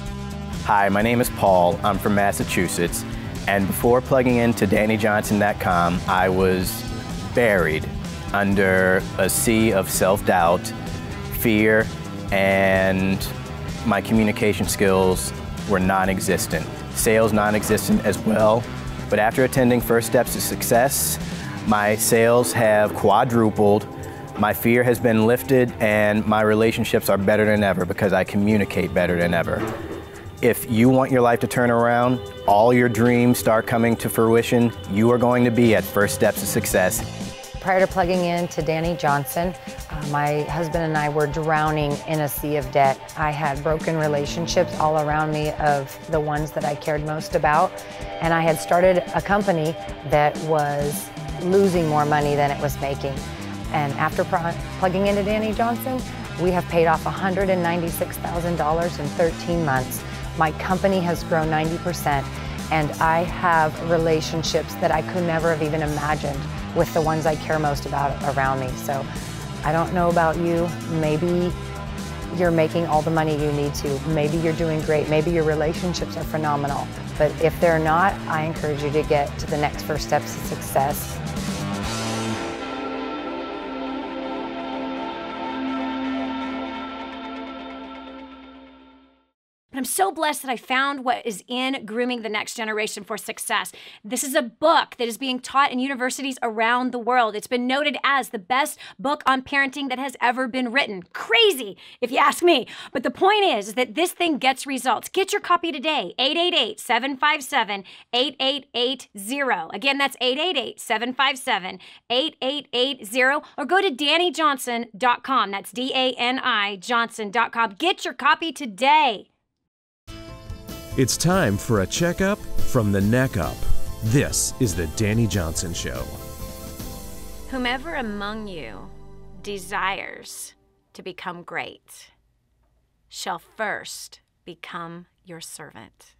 Hi, my name is Paul. I'm from Massachusetts. And before plugging into DaniJohnson.com, I was buried under a sea of self-doubt, fear, and my communication skills were non-existent. Sales non-existent as well. But after attending First Steps to Success, my sales have quadrupled, my fear has been lifted, and my relationships are better than ever because I communicate better than ever. If you want your life to turn around, all your dreams start coming to fruition, you are going to be at First Steps to Success. Prior to plugging in to Dani Johnson, my husband and I were drowning in a sea of debt. I had broken relationships all around me of the ones that I cared most about, and I had started a company that was losing more money than it was making. And after plugging into Dani Johnson, we have paid off $196,000 in 13 months. My company has grown 90%, and I have relationships that I could never have even imagined with the ones I care most about around me. So I don't know about you, maybe you're making all the money you need to, maybe you're doing great, maybe your relationships are phenomenal, but if they're not, I encourage you to get to the next First Steps to Success. I'm so blessed that I found what is in Grooming the Next Generation for Success. This is a book that is being taught in universities around the world. It's been noted as the best book on parenting that has ever been written. Crazy, if you ask me. But the point is that this thing gets results. Get your copy today, 888-757-8880. Again, that's 888-757-8880, or go to DaniJohnson.com. That's D-A-N-I Johnson.com. Get your copy today. It's time for a checkup from the neck up. This is the Dani Johnson Show. Whomever among you desires to become great shall first become your servant.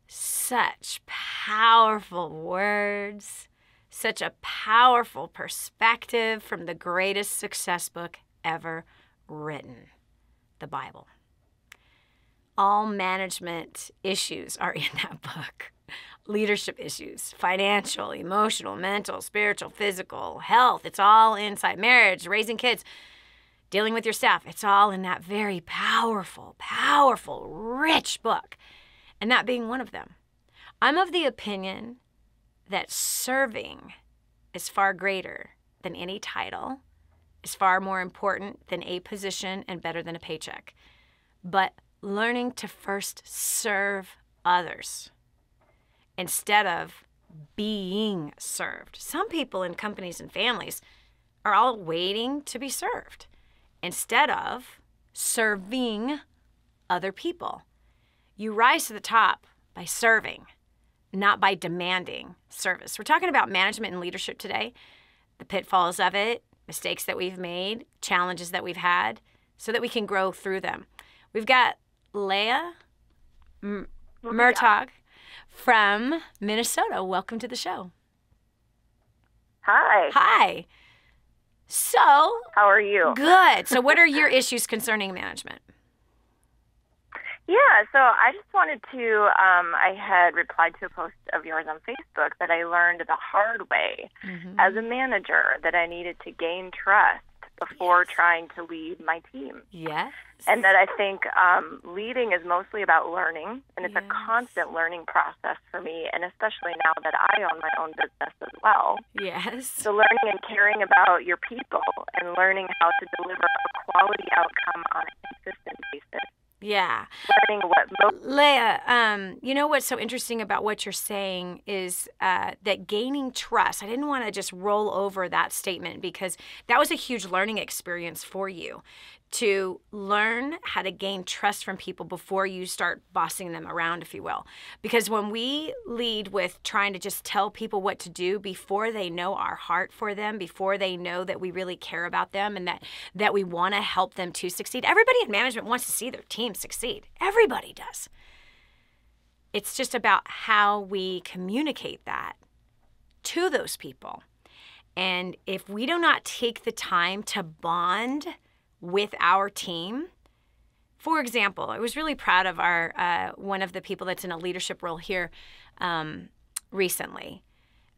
Such powerful words, such a powerful perspective from the greatest success book ever written, the Bible. All management issues are in that book. Leadership issues, financial, emotional, mental, spiritual, physical, health. It's all inside. Marriage, raising kids, dealing with your staff. It's all in that very powerful, powerful, rich book. And that being one of them. I'm of the opinion that serving is far greater than any title, is far more important than a position, and better than a paycheck. But learning to first serve others instead of being served. Some people in companies and families are all waiting to be served instead of serving other people. You rise to the top by serving, not by demanding service. We're talking about management and leadership today, the pitfalls of it, mistakes that we've made, challenges that we've had, so that we can grow through them. We've got Leah Murtaugh from Minnesota. Welcome to the show. Hi. Hi. So, how are you? Good. So what are your issues concerning management? Yeah, so I just wanted to, I had replied to a post of yours on Facebook that I learned the hard way as a manager that I needed to gain trust before trying to lead my team. Yes. And that I think leading is mostly about learning, and it's a constant learning process for me, and especially now that I own my own business as well. Yes. So learning and caring about your people and learning how to deliver a quality outcome on a consistent basis. Yeah. Learning what Leah, you know what's so interesting about what you're saying is that gaining trust, I didn't want to just roll over that statement because that was a huge learning experience for you to learn how to gain trust from people before you start bossing them around, if you will. Because when we lead with trying to just tell people what to do before they know our heart for them, before they know that we really care about them and that we want to help them to succeed. Everybody in management wants to see their team succeed. Everybody does. It's just about how we communicate that to those people. And if we do not take the time to bond with our team. For example, I was really proud of our one of the people that's in a leadership role here recently.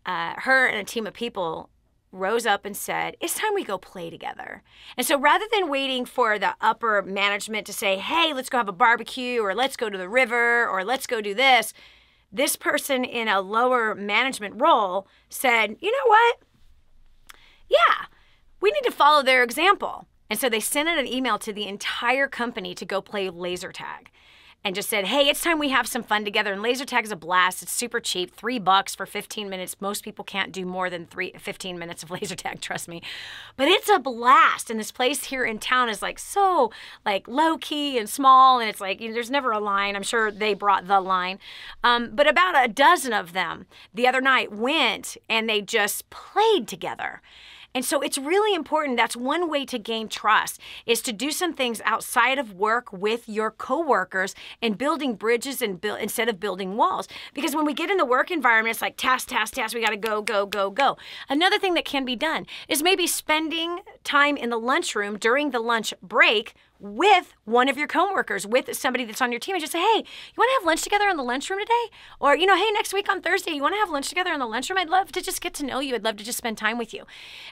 Her and a team of people rose up and said, it's time we go play together. And so rather than waiting for the upper management to say, hey, let's go have a barbecue, or let's go to the river, or let's go do this, this person in a lower management role said, you know what? Yeah, we need to follow their example. And so they sent out an email to the entire company to go play laser tag and just said, hey, it's time we have some fun together. And laser tag is a blast. It's super cheap, $3 for 15 minutes. Most people can't do more than 15 minutes of laser tag, trust me. But it's a blast. And this place here in town is like so like low key and small. And it's like, you know, there's never a line. I'm sure they brought the line. But about a dozen of them the other night went and they just played together. And so it's really important. That's one way to gain trust is to do some things outside of work with your coworkers and building bridges and instead of building walls. Because when we get in the work environment, it's like task, task, task. We got to go, go, go, go. Another thing that can be done is maybe spending time in the lunchroom during the lunch break with one of your coworkers, with somebody that's on your team, and just say, hey, you want to have lunch together in the lunchroom today? Or, you know, hey, next week on Thursday, you want to have lunch together in the lunchroom? I'd love to just get to know you. I'd love to just spend time with you.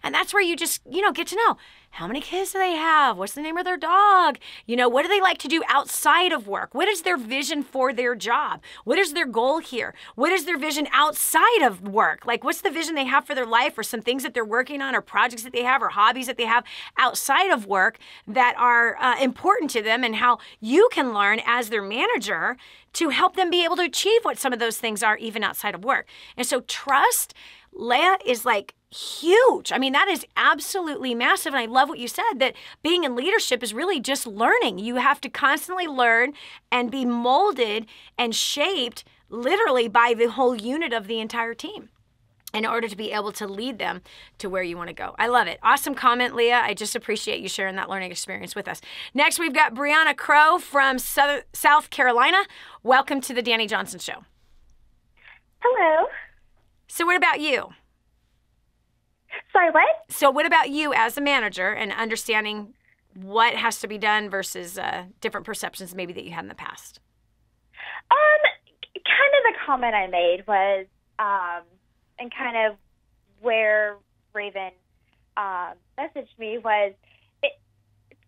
And that's where you just, you know, get to know how many kids do they have? What's the name of their dog? You know, what do they like to do outside of work? What is their vision for their job? What is their goal here? What is their vision outside of work? Like, what's the vision they have for their life, or some things that they're working on, or projects that they have, or hobbies that they have outside of work that are important to them, and how you can learn as their manager to help them be able to achieve what some of those things are even outside of work. And so trust, Leah, is like huge. I mean, that is absolutely massive. And I love what you said, that being in leadership is really just learning. You have to constantly learn and be molded and shaped literally by the whole unit of the entire team in order to be able to lead them to where you want to go. I love it. Awesome comment, Leah. I just appreciate you sharing that learning experience with us. Next, we've got Brianna Crow from South Carolina. Welcome to the Dani Johnson Show. Hello. So what about you? Sorry, what? So what about you as a manager and understanding what has to be done versus different perceptions maybe that you had in the past? Kind of the comment I made was, and kind of where Raven messaged me was, it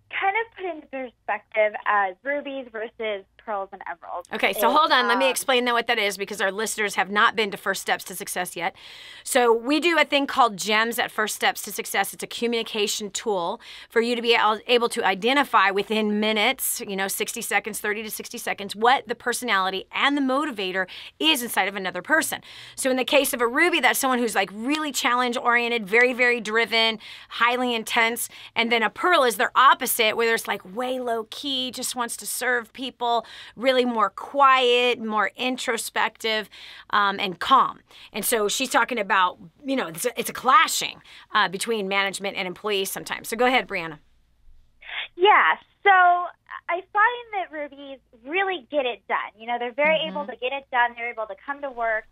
kind of put into perspective as rubies versus pearls and emeralds. Okay, so hold on. Let me explain what that is, because our listeners have not been to First Steps to Success yet. So we do a thing called GEMS at First Steps to Success. It's a communication tool for you to be able to identify within minutes, 60 seconds, 30 to 60 seconds, what the personality and the motivator is inside of another person. So in the case of a ruby, that's someone who's like really challenge-oriented, very, very driven, highly intense. And then a pearl is their opposite, where there's like way low-key, just wants to serve people, really more quiet, more introspective, and calm. And so she's talking about, it's a clashing between management and employees sometimes. So go ahead, Brianna. Yeah, so I find that rubies really get it done. They're very able to get it done. They're able to come to work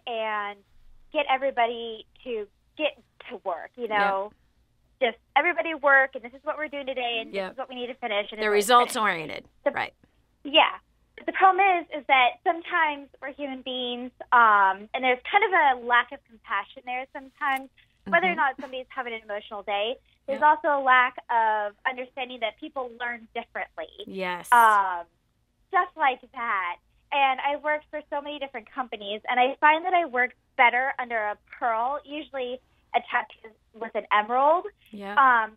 and get everybody to get to work, Just everybody work, and this is what we're doing today, and this is what we need to finish. And they're results-oriented, right. Yeah. The problem is that sometimes we're human beings, and there's kind of a lack of compassion there sometimes, whether or not somebody's having an emotional day. There's also a lack of understanding that people learn differently. Yes. Stuff like that. And I worked for so many different companies, and I find that I work better under a pearl, usually attached with an emerald,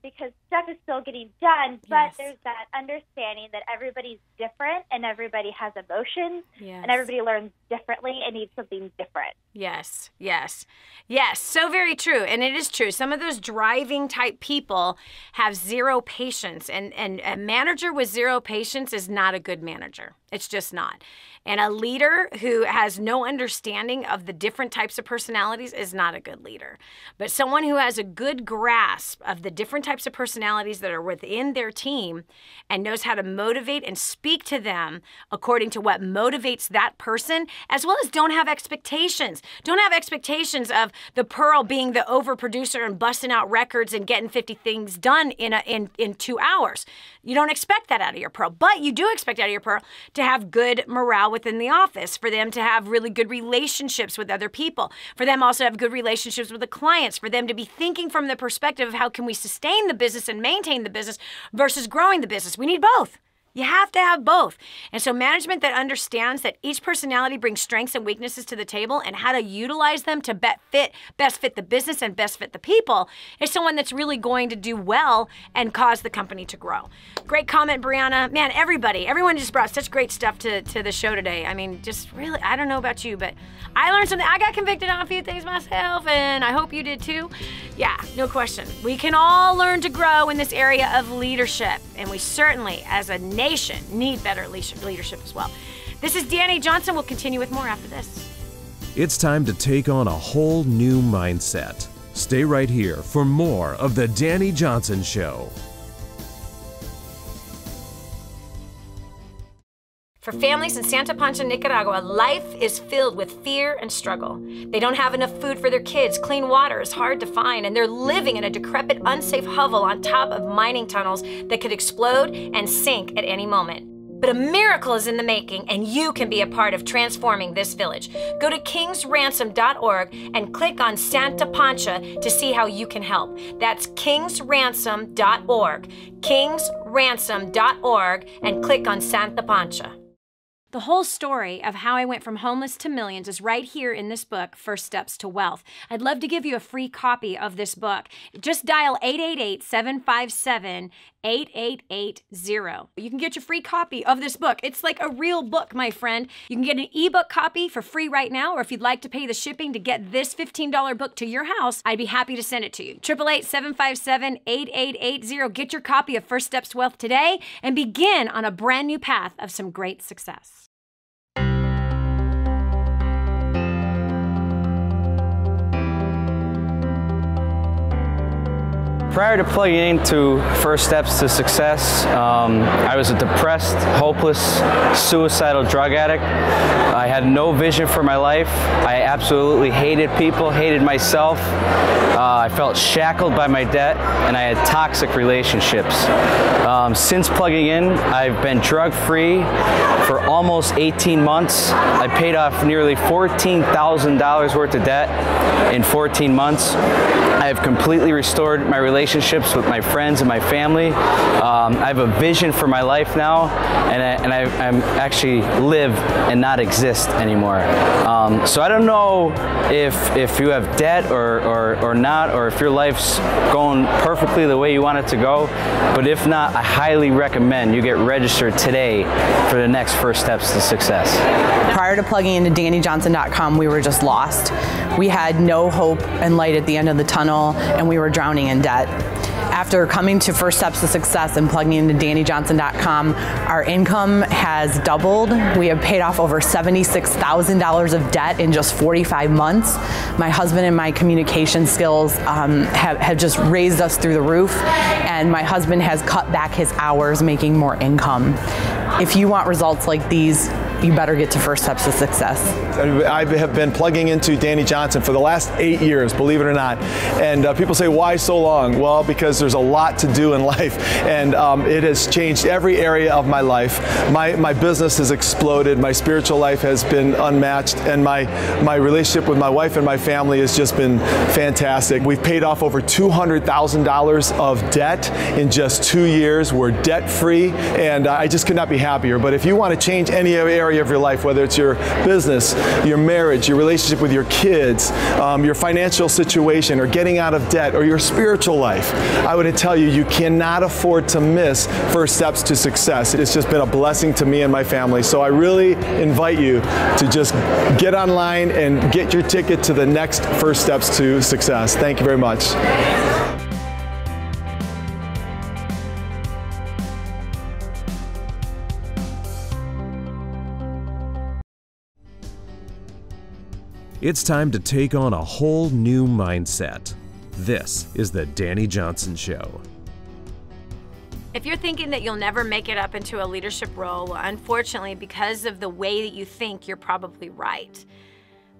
because stuff is still getting done, but there's that understanding that everybody's different and everybody has emotions and everybody learns differently and needs something different. Yes, yes, yes. So very true. And it is true. Some of those driving type people have zero patience, and a manager with zero patience is not a good manager. It's just not. And a leader who has no understanding of the different types of personalities is not a good leader. But someone who has a good grasp of the different types of personalities that are within their team and knows how to motivate and speak to them according to what motivates that person, as well as don't have expectations. Don't have expectations of the Pearl being the overproducer and busting out records and getting 50 things done in 2 hours. You don't expect that out of your Pearl, but you do expect out of your Pearl to have good morale within the office, for them to have really good relationships with other people, for them also to have good relationships with the clients, for them to be thinking from the perspective of how can we sustain the business and maintain the business versus growing the business. We need both. You have to have both. And so management that understands that each personality brings strengths and weaknesses to the table and how to utilize them to best fit the business and best fit the people is someone that's really going to do well and cause the company to grow. Great comment, Brianna. Man, everyone just brought such great stuff to the show today. I mean, just really, I don't know about you, but I learned something. I got convicted on a few things myself, and I hope you did too. Yeah, no question. We can all learn to grow in this area of leadership, and we certainly, as a nation, need better leadership as well. This is Dani Johnson. We'll continue with more after this. It's time to take on a whole new mindset. Stay right here for more of The Dani Johnson Show. For families in Santa Pancha, Nicaragua, life is filled with fear and struggle. They don't have enough food for their kids, clean water is hard to find, and they're living in a decrepit, unsafe hovel on top of mining tunnels that could explode and sink at any moment. But a miracle is in the making, and you can be a part of transforming this village. Go to kingsransom.org and click on Santa Pancha to see how you can help. That's kingsransom.org, kingsransom.org, and click on Santa Pancha. The whole story of how I went from homeless to millions is right here in this book, First Steps to Wealth. I'd love to give you a free copy of this book. Just dial 888-757-8880. You can get your free copy of this book. It's like a real book, my friend. You can get an ebook copy for free right now, or if you'd like to pay the shipping to get this $15 book to your house, I'd be happy to send it to you. 888-757-8880. Get your copy of First Steps to Wealth today and begin on a brand new path of some great success. Prior to plugging into First Steps to Success, I was a depressed, hopeless, suicidal drug addict. I had no vision for my life. I absolutely hated people, hated myself. I felt shackled by my debt, and I had toxic relationships. Since plugging in, I've been drug-free for almost 18 months. I paid off nearly $14,000 worth of debt in 14 months. I have completely restored my relationships with my friends and my family. I have a vision for my life now, and I'm actually live and not exist anymore. So I don't know if you have debt or not, or if your life's going perfectly the way you want it to go. But if not, I highly recommend you get registered today for the next First Steps to Success. Prior to plugging into DaniJohnson.com, we were just lost. We had no hope and light at the end of the tunnel, and we were drowning in debt. After coming to First Steps to Success and plugging into DaniJohnson.com, our income has doubled. We have paid off over $76,000 of debt in just 45 months. My husband and my communication skills have just raised us through the roof, and my husband has cut back his hours, making more income. If you want results like these, you better get to First Steps to Success. I have been plugging into Dani Johnson for the last 8 years, believe it or not. And people say, why so long? Well, because there's a lot to do in life, and it has changed every area of my life. My business has exploded, my spiritual life has been unmatched, and my relationship with my wife and my family has just been fantastic. We've paid off over $200,000 of debt in just 2 years. We're debt-free, and I just could not be happier. But if you want to change any area of your life, whether it's your business, your marriage, your relationship with your kids, your financial situation, or getting out of debt, or your spiritual life, I would tell you, you cannot afford to miss First Steps to Success. It's just been a blessing to me and my family. So I really invite you to just get online and get your ticket to the next First Steps to Success. Thank you very much. It's time to take on a whole new mindset. This is the Dani Johnson Show. If you're thinking that you'll never make it up into a leadership role, unfortunately, because of the way that you think, you're probably right.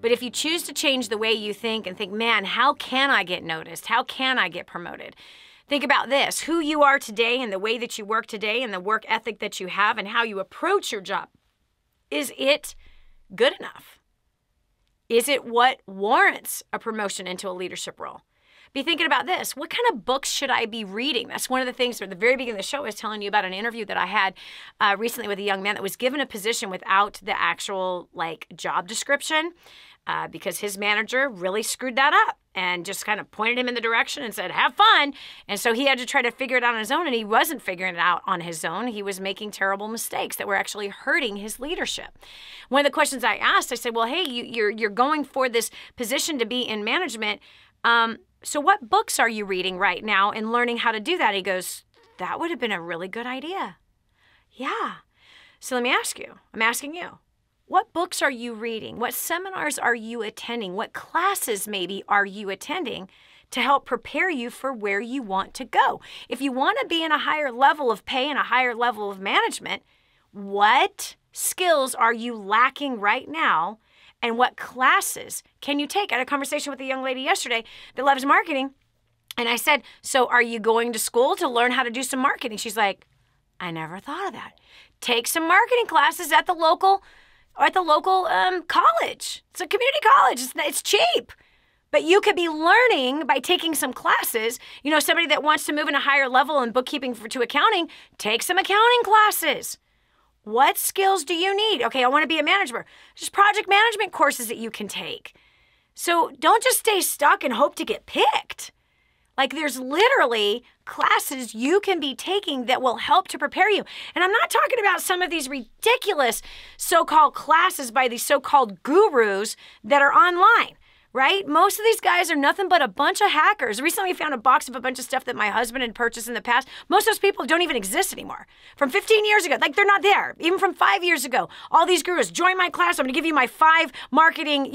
But if you choose to change the way you think and think, man, how can I get noticed? How can I get promoted? Think about this, who you are today and the way that you work today and the work ethic that you have and how you approach your job. Is it good enough? Is it what warrants a promotion into a leadership role? Be thinking about this. What kind of books should I be reading? That's one of the things at the very beginning of the show I was telling you about an interview that I had recently with a young man that was given a position without the actual job description because his manager really screwed that up and just kind of pointed him in the direction and said, have fun. And so he had to try to figure it out on his own, and he wasn't figuring it out on his own. He was making terrible mistakes that were actually hurting his leadership. One of the questions I asked, I said, well, hey, you're going for this position to be in management. So what books are you reading right now and learning how to do that? He goes, that would have been a really good idea. Yeah. So let me ask you, I'm asking you, what books are you reading? What seminars are you attending? What classes maybe are you attending to help prepare you for where you want to go? If you want to be in a higher level of pay and a higher level of management, what skills are you lacking right now? And what classes can you take? I had a conversation with a young lady yesterday that loves marketing. And I said, so are you going to school to learn how to do some marketing? She's like, I never thought of that. Take some marketing classes at the local college. It's a community college. It's cheap. But you could be learning by taking some classes. You know, somebody that wants to move in a higher level in bookkeeping to accounting, take some accounting classes. What skills do you need? Okay, I want to be a manager. There's project management courses that you can take. So don't just stay stuck and hope to get picked. There's literally classes you can be taking that will help to prepare you. And I'm not talking about some of these ridiculous so-called classes by these so-called gurus that are online. Right? Most of these guys are nothing but a bunch of hackers. Recently, I found a box of a bunch of stuff that my husband had purchased in the past. Most of those people don't even exist anymore. From 15 years ago, they're not there. Even from 5 years ago, all these gurus, join my class. I'm going to give you my 5 marketing,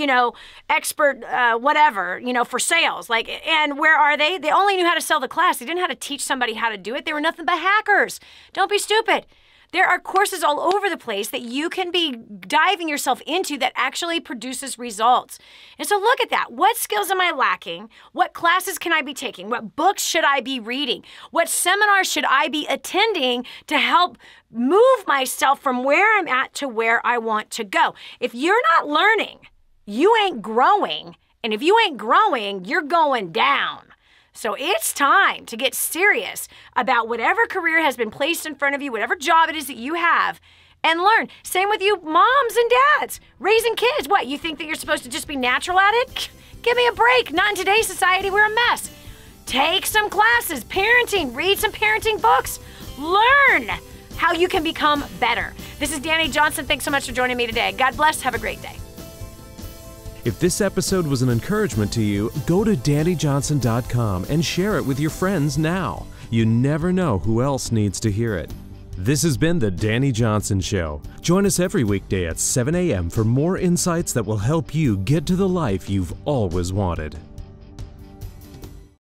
expert, whatever, for sales. And where are they? They only knew how to sell the class. They didn't know how to teach somebody how to do it. They were nothing but hackers. Don't be stupid. There are courses all over the place that you can be diving yourself into that actually produces results. And so look at that. What skills am I lacking? What classes can I be taking? What books should I be reading? What seminars should I be attending to help move myself from where I'm at to where I want to go? If you're not learning, you ain't growing. And if you ain't growing, you're going down. So it's time to get serious about whatever career has been placed in front of you, whatever job it is that you have, and learn. Same with you moms and dads, raising kids. What, you think that you're supposed to just be natural at it? Give me a break. Not in today's society. We're a mess. Take some classes, parenting, read some parenting books, learn how you can become better. This is Dani Johnson. Thanks so much for joining me today. God bless. Have a great day. If this episode was an encouragement to you, go to DaniJohnson.com and share it with your friends now. You never know who else needs to hear it. This has been The Dani Johnson Show. Join us every weekday at 7 a.m. for more insights that will help you get to the life you've always wanted.